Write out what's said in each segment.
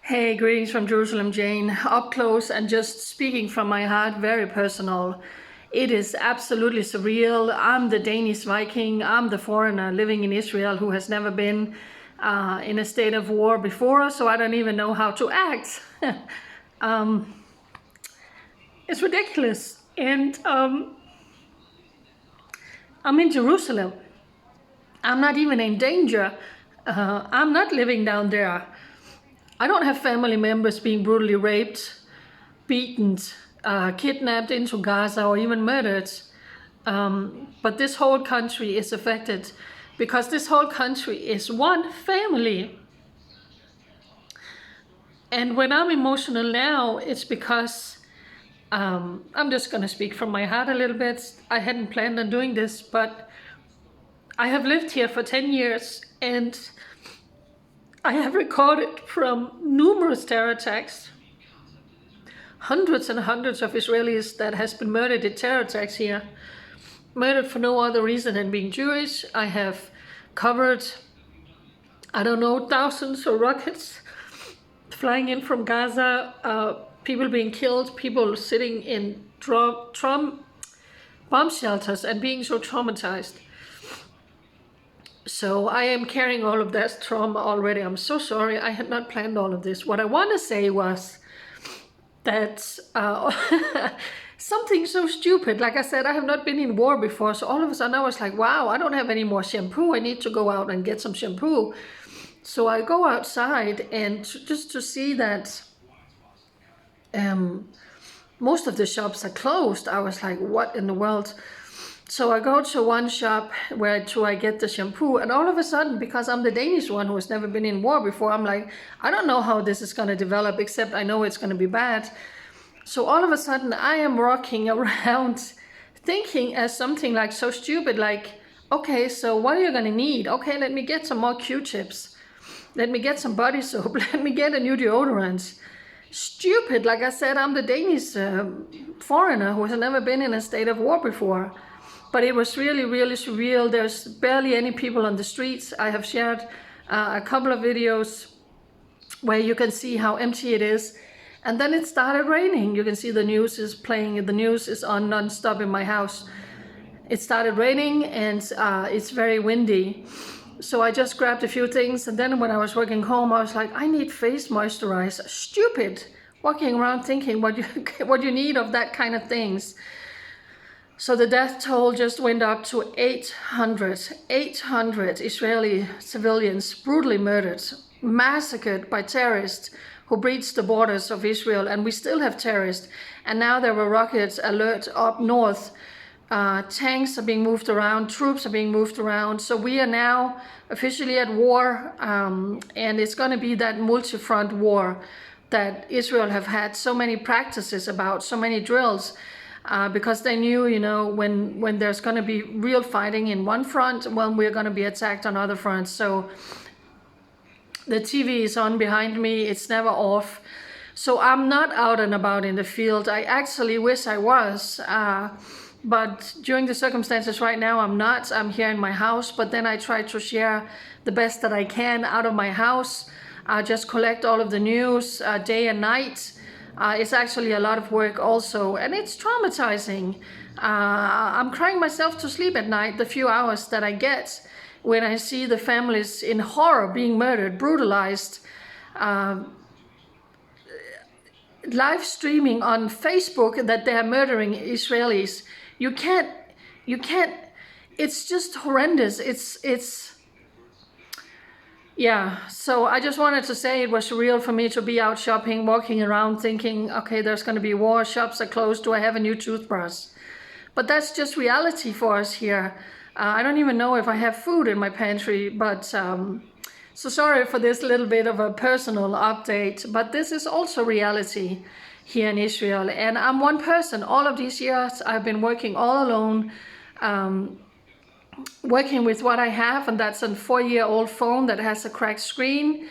Hey, greetings from Jerusalem, Jane. Up close and just speaking from my heart, very personal. It is absolutely surreal. I'm the Danish Viking. I'm the foreigner living in Israel who has never been in a state of war before, so I don't even know how to act. It's ridiculous. And I'm in Jerusalem. I'm not even in danger. I'm not living down there. I don't have family members being brutally raped, beaten, kidnapped into Gaza, or even murdered. But this whole country is affected because this whole country is one family. And when I'm emotional now, it's because I'm just going to speak from my heart a little bit. I hadn't planned on doing this, but I have lived here for 10 years and I have recorded from numerous terror attacks, hundreds and hundreds of Israelis that has been murdered in terror attacks here, murdered for no other reason than being Jewish. I have covered, I don't know, thousands of rockets flying in from Gaza, people being killed, people sitting in bomb shelters and being so traumatized. So I am carrying all of that trauma already. I'm so sorry. I had not planned all of this. What I want to say was that something so stupid. Like I said, I have not been in war before. So all of a sudden I was like, wow, I don't have any more shampoo. I need to go out and get some shampoo. So I go outside and just to see that most of the shops are closed. I was like, what in the world? So I go to one shop where I get the shampoo, and all of a sudden, because I'm the Danish one who has never been in war before, I'm like, I don't know how this is going to develop, except I know it's going to be bad. So all of a sudden, I am rocking around thinking as something like so stupid, like, okay, so what are you going to need? Okay, let me get some more Q-tips. Let me get some body soap. Let me get a new deodorant. Stupid. Like I said, I'm the Danish foreigner who has never been in a state of war before. But it was really, really surreal. There's barely any people on the streets. I have shared a couple of videos where you can see how empty it is. And then it started raining. You can see the news is playing. The news is on non-stop in my house. It started raining and it's very windy. So I just grabbed a few things. And then when I was working home, I was like, I need face moisturizer. Stupid. Walking around thinking what you need of that kind of things. So the death toll just went up to 800 Israeli civilians brutally murdered, massacred by terrorists who breached the borders of Israel. And we still have terrorists. And now there were rockets alert up north. Tanks are being moved around, troops are being moved around. So we are now officially at war. And it's going to be that multi-front war that Israel have had so many practices about, so many drills. Because they knew, when there's going to be real fighting in one front, well, we're going to be attacked on other fronts. So the TV is on behind me. It's never off. So I'm not out and about in the field. I actually wish I was. But during the circumstances right now, I'm not. I'm here in my house. But then I try to share the best that I can out of my house. Just collect all of the news day and night. It's actually a lot of work also, and it's traumatizing. I'm crying myself to sleep at night, the few hours that I get when I see the families in horror being murdered, brutalized, live streaming on Facebook that they're murdering Israelis. You can't, it's just horrendous. Yeah, so I just wanted to say it was surreal for me to be out shopping, walking around thinking, okay, there's going to be war, shops are closed, do I have a new toothbrush? But that's just reality for us here. I don't even know if I have food in my pantry, but so sorry for this little bit of a personal update, but this is also reality here in Israel. And I'm one person. All of these years I've been working all alone, working with what I have, and that's a 4-year-old phone that has a cracked screen.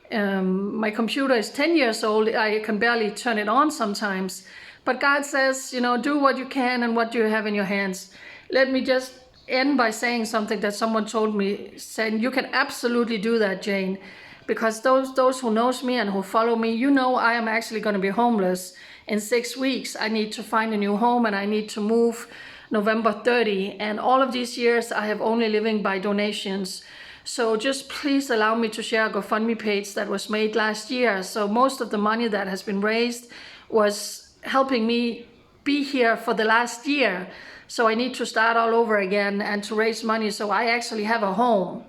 My computer is 10 years old. I can barely turn it on sometimes. But God says, do what you can and what you have in your hands. Let me just end by saying something that someone told me, saying, you can absolutely do that, Jane. because those who knows me and who follow me, you know, I am actually going to be homeless in 6 weeks. I need to find a new home, and I need to move November 30. And all of these years I have only living by donations. So just please allow me to share a GoFundMe page that was made last year. So most of the money that has been raised was helping me be here for the last year. So I need to start all over again and to raise money so I actually have a home.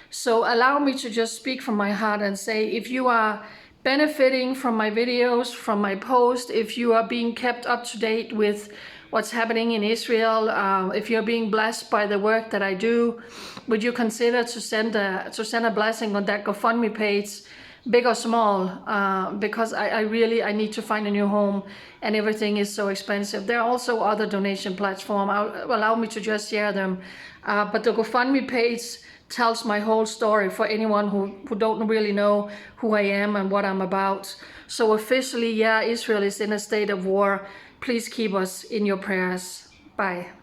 So allow me to just speak from my heart and say, if you are benefiting from my videos, from my post, if you are being kept up to date with what's happening in Israel, if you're being blessed by the work that I do, would you consider to send a blessing on that GoFundMe page, big or small, because I really need to find a new home and everything is so expensive. There are also other donation platforms. Allow me to just share them. But the GoFundMe page tells my whole story for anyone who don't really know who I am and what I'm about. So officially, yeah, Israel is in a state of war. Please keep us in your prayers. Bye.